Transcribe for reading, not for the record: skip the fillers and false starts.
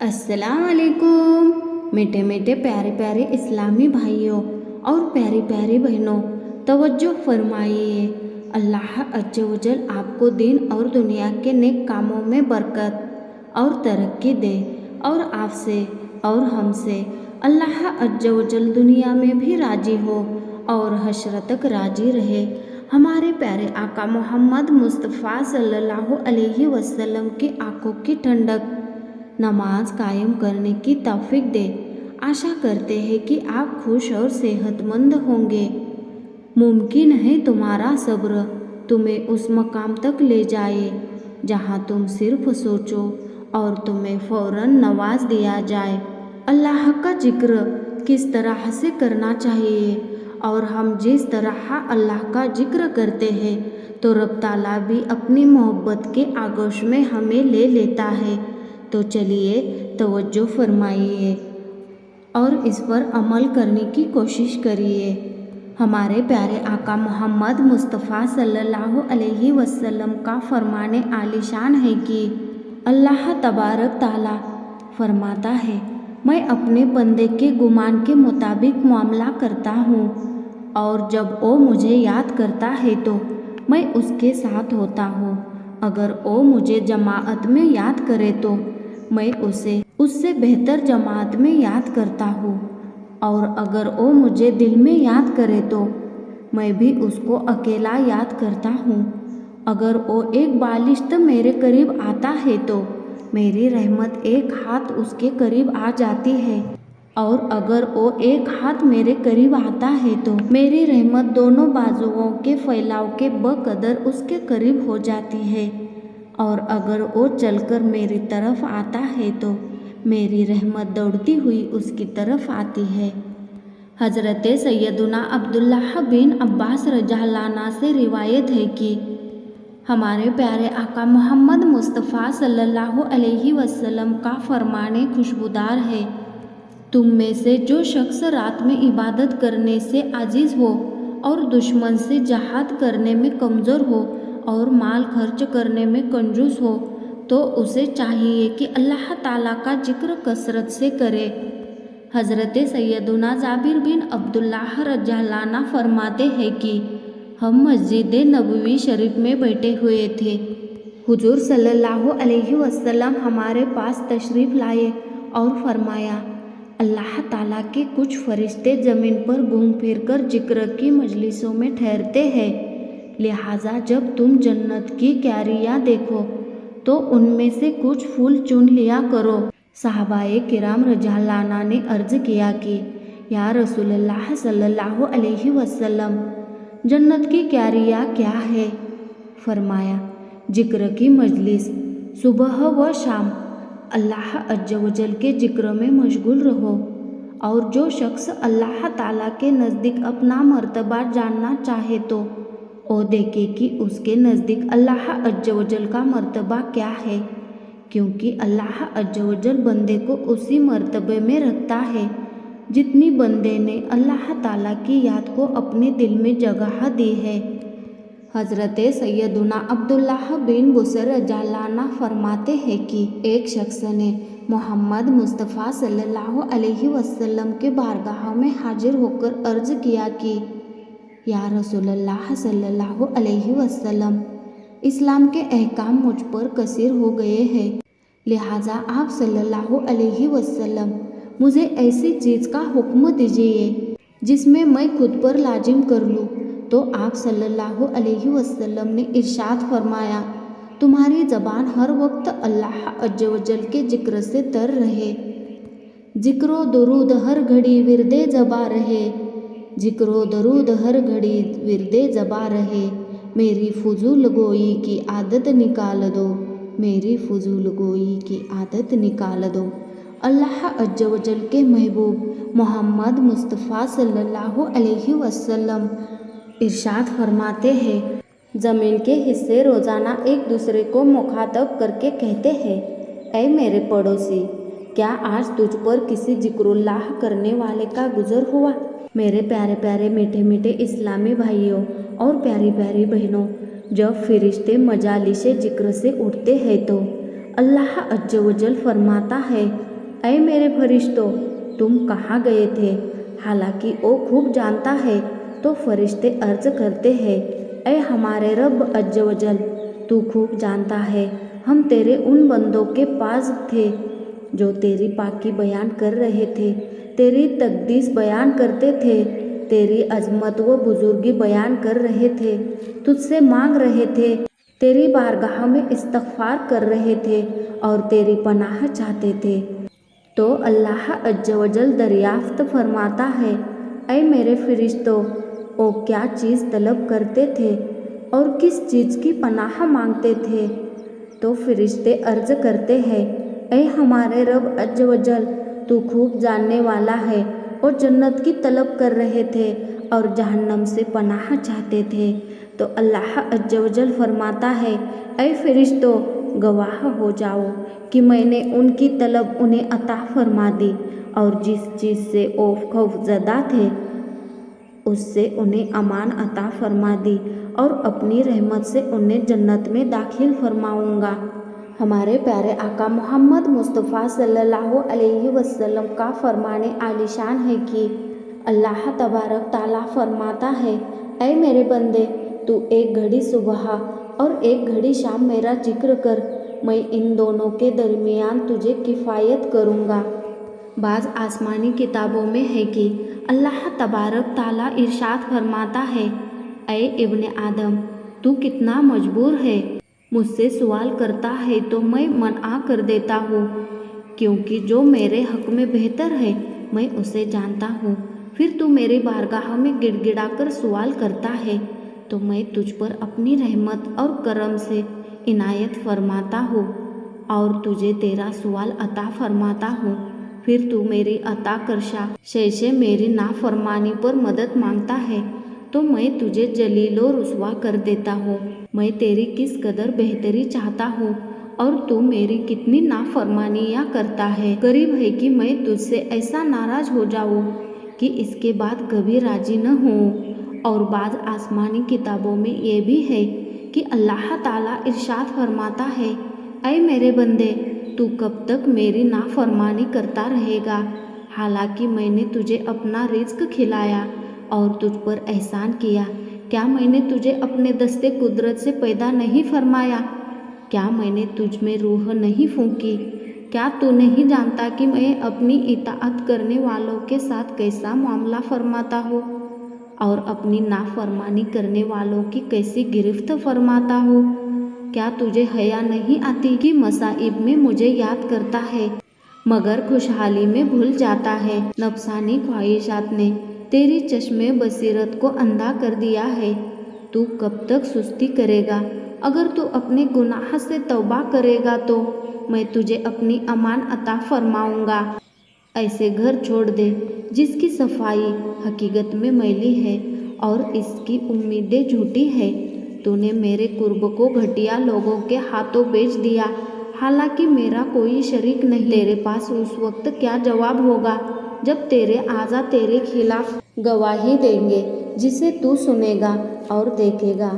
अस्सलाम वालेकुम। मीठे मीठे प्यारे प्यारे इस्लामी भाइयों और प्यारी प्यारी बहनों, तवज्जो फरमाइए। अल्लाह अज्ज वजल आपको दीन और दुनिया के नेक कामों में बरकत और तरक्की दे, और आपसे और हमसे अल्लाह अज्ज वजल दुनिया में भी राजी हो और हश्र तक राजी रहे। हमारे प्यारे आका मोहम्मद मुस्तफ़ा सल्लल्लाहु अलैहि वसल्लम की आंखों की ठंडक नमाज कायम करने की तौफीक दे। आशा करते हैं कि आप खुश और सेहतमंद होंगे। मुमकिन है तुम्हारा सब्र तुम्हें उस मकाम तक ले जाए जहां तुम सिर्फ सोचो और तुम्हें फ़ौरन नवाज दिया जाए। अल्लाह का जिक्र किस तरह से करना चाहिए, और हम जिस तरह अल्लाह का जिक्र करते हैं तो रब ताला भी अपनी मोहब्बत के आगोश में हमें ले लेता है। तो चलिए तवज्जो फरमाइए और इस पर अमल करने की कोशिश करिए। हमारे प्यारे आका मोहम्मद मुस्तफ़ा सल्लल्लाहु अलैहि वसल्लम का फरमाने आलिशान है कि अल्लाह तबारक ताला फरमाता है, मैं अपने बंदे के गुमान के मुताबिक मामला करता हूँ, और जब वो मुझे याद करता है तो मैं उसके साथ होता हूँ। अगर वो मुझे जमाअत में याद करे तो मैं उसे उससे बेहतर जमात में याद करता हूँ, और अगर वो मुझे दिल में याद करे तो मैं भी उसको अकेला याद करता हूँ। अगर वो एक बालिश्त मेरे करीब आता है तो मेरी रहमत एक हाथ उसके करीब आ जाती है, और अगर वो एक हाथ मेरे करीब आता है तो मेरी रहमत दोनों बाजुओं के फैलाव के बकदर उसके करीब हो जाती है, और अगर वो चलकर मेरी तरफ आता है तो मेरी रहमत दौड़ती हुई उसकी तरफ आती है। हज़रत सैयदुना अब्दुल्लाह बिन अब्बास रज़ियल्लाहु से रिवायत है कि हमारे प्यारे आका मोहम्मद मुस्तफ़ा सल्लल्लाहु अलैहि वसल्लम का फरमाने खुशबूदार है, तुम में से जो शख्स रात में इबादत करने से आजिज़ हो और दुश्मन से जहाद करने में कमज़ोर हो और माल खर्च करने में कंजूस हो, तो उसे चाहिए कि अल्लाह ताला का जिक्र कसरत से करे। हज़रत सैयदुना जाबिर बिन अब्दुल्लाह रज़ियल्लाहु अन्हु फरमाते हैं कि हम मस्जिद नबवी शरीफ में बैठे हुए थे। हुजूर सल्लल्लाहु अलैहि वसल्लम हमारे पास तशरीफ़ लाए और फरमाया, अल्लाह ताला के कुछ फरिश्ते ज़मीन पर घूम फिर कर जिक्र की मजलिसों में ठहरते हैं, लिहाजा जब तुम जन्नत की क्यारियाँ देखो तो उनमें से कुछ फूल चुन लिया करो। सहाबाए किराम रज़ियल्लाहु अन्हु ने अर्ज़ किया कि या रसूलल्लाह सल्लल्लाहु अलैहि वसल्लम, जन्नत की क्यारियाँ क्या है? फरमाया, जिक्र की मजलिस, सुबह व शाम अल्लाह अज्ज वजल के जिक्र में मशगूल रहो, और जो शख्स अल्लाह ताला के नज़दीक अपना मर्तबा जानना चाहे तो वो देखे कि उसके नज़दीक अल्लाह अज्ज वजल का मर्तबा क्या है, क्योंकि अल्लाह अज्ज वजल बंदे को उसी मर्तबे में रखता है जितनी बंदे ने अल्लाह ताला की याद को अपने दिल में जगह दी है। हज़रत सैयदुना अब्दुल्लाह बिन बुसर रज़ियल्लाहु अन्हु फरमाते हैं कि एक शख्स ने मोहम्मद मुस्तफ़ा सल्लल्लाहु अलैहि वसल्लम के बारगाह में हाजिर होकर अर्ज़ किया कि या रसूलल्लाह सल्लल्लाहु अलैहि वसल्लम, इस्लाम के अहकाम मुझ पर कसीर हो गए हैं, लिहाजा आप सल्लल्लाहु अलैहि वसल्लम मुझे ऐसी चीज़ का हुक्म दीजिए जिसमें मैं खुद पर लाजिम कर लूँ। तो आप सल्लल्लाहु अलैहि वसल्लम ने इरशाद फरमाया, तुम्हारी ज़बान हर वक्त अल्लाह अज्ज वजल के जिक्र से तर रहे, जिक्रो दरूद हर घड़ी विरदे ज़बा रहे, जिक्रो दरूद हर घड़ी विरदे ज़बा रहे, मेरी फजूल गोई की आदत निकाल दो, मेरी फजूल गोई की आदत निकाल दो। अल्लाह अज्ज वजल के महबूब मोहम्मद मुस्तफ़ा सल्लल्लाहु अलैहि वसल्लम इरशाद फरमाते हैं, ज़मीन के हिस्से रोज़ाना एक दूसरे को मुखातब करके कहते हैं, ऐ मेरे पड़ोसी, क्या आज तुझ पर किसी जिक्रुल्लाह करने वाले का गुज़र हुआ? मेरे प्यारे प्यारे मीठे मीठे इस्लामी भाइयों और प्यारी प्यारी बहनों, जब फरिश्ते मजालिस जिक्र से उठते हैं तो अल्लाह अज्ज वजल फरमाता है, ऐ मेरे फरिश्तों, तुम कहाँ गए थे? हालांकि वो खूब जानता है। तो फरिश्ते अर्ज करते हैं, ऐ हमारे रब अज्ज वजल, तू खूब जानता है हम तेरे उन बंदों के पास थे जो तेरी पाकी बयान कर रहे थे, तेरी तकदीस बयान करते थे, तेरी अजमत व बुजुर्गी बयान कर रहे थे, तुझसे मांग रहे थे, तेरी बारगाह में इस्तग़फ़ार कर रहे थे और तेरी पनाह चाहते थे। तो अल्लाह अज्ज वजल दरियाफ्त फरमाता है, ऐ मेरे फरिश्तों, वो क्या चीज़ तलब करते थे और किस चीज़ की पनाह मांगते थे? तो फरिश्ते अर्ज करते हैं, ऐ हमारे रब अज्ज वजल, तू खूब जानने वाला है। और जन्नत की तलब कर रहे थे और जहन्नम से पनाह चाहते थे। तो अल्लाह अज्ज वजल फरमाता है, ऐ फरिश्तों, गवाह हो जाओ कि मैंने उनकी तलब उन्हें अता फरमा दी और जिस चीज़ से वो खौफज़दा थे उससे उन्हें अमान अता फरमा दी और अपनी रहमत से उन्हें जन्नत में दाखिल फरमाऊँगा। हमारे प्यारे आका मोहम्मद मुस्तफ़ा सल्लल्लाहु अलैहि वसल्लम का फरमाने आलिशान है कि अल्लाह तबारक ताला फरमाता है, ऐ मेरे बंदे, तू एक घड़ी सुबह और एक घड़ी शाम मेरा जिक्र कर, मैं इन दोनों के दरमियान तुझे किफ़ायत करूँगा। बाज़ आसमानी किताबों में है कि अल्लाह तबारक ताला इरशाद फरमाता है, ऐ इब्ने आदम, तू कितना मजबूर है, मुझसे सवाल करता है तो मैं मना कर देता हूँ, क्योंकि जो मेरे हक़ में बेहतर है मैं उसे जानता हूँ। फिर तू मेरी बारगाह में गिड़गिड़ाकर सवाल करता है तो मैं तुझ पर अपनी रहमत और करम से इनायत फरमाता हूँ और तुझे तेरा सवाल अता फरमाता हूँ। फिर तू मेरी अता करशा शय से मेरी नाफरमानी पर मदद मांगता है तो मैं तुझे जलीलो रुसवा कर देता हूँ। मैं तेरी किस कदर बेहतरी चाहता हूँ और तू मेरी कितनी नाफरमानियाँ करता है। करीब है कि मैं तुझसे ऐसा नाराज़ हो जाऊँ कि इसके बाद कभी राजी न हूँ। और बाज़ आसमानी किताबों में ये भी है कि अल्लाह ताला इरशाद फरमाता है, ऐ मेरे बंदे, तू कब तक मेरी नाफरमानी करता रहेगा? हालांकि मैंने तुझे अपना रिज़्क खिलाया और तुझ पर एहसान किया। क्या मैंने तुझे अपने दस्ते कुदरत से पैदा नहीं फरमाया? क्या मैंने तुझ में रूह नहीं फूंकी? क्या तू नहीं जानता कि मैं अपनी इताअत करने वालों के साथ कैसा मामला फरमाता हूँ और अपनी नाफरमानी करने वालों की कैसी गिरफ्त फरमाता हूँ? क्या तुझे हया नहीं आती कि मसाइब में मुझे याद करता है मगर खुशहाली में भूल जाता है? नफसानी ख्वाहिशात ने तेरी चश्मे बसीरत को अंधा कर दिया है। तू कब तक सुस्ती करेगा? अगर तू अपने गुनाह से तौबा करेगा तो मैं तुझे अपनी अमान अता फरमाऊँगा। ऐसे घर छोड़ दे जिसकी सफाई हकीकत में मैली है और इसकी उम्मीदें झूठी है। तूने मेरे कुर्ब को घटिया लोगों के हाथों बेच दिया, हालांकि मेरा कोई शरीक नहीं। तेरे पास उस वक्त क्या जवाब होगा जब तेरे आज़ा तेरे खिलाफ गवाही देंगे, जिसे तू सुनेगा और देखेगा।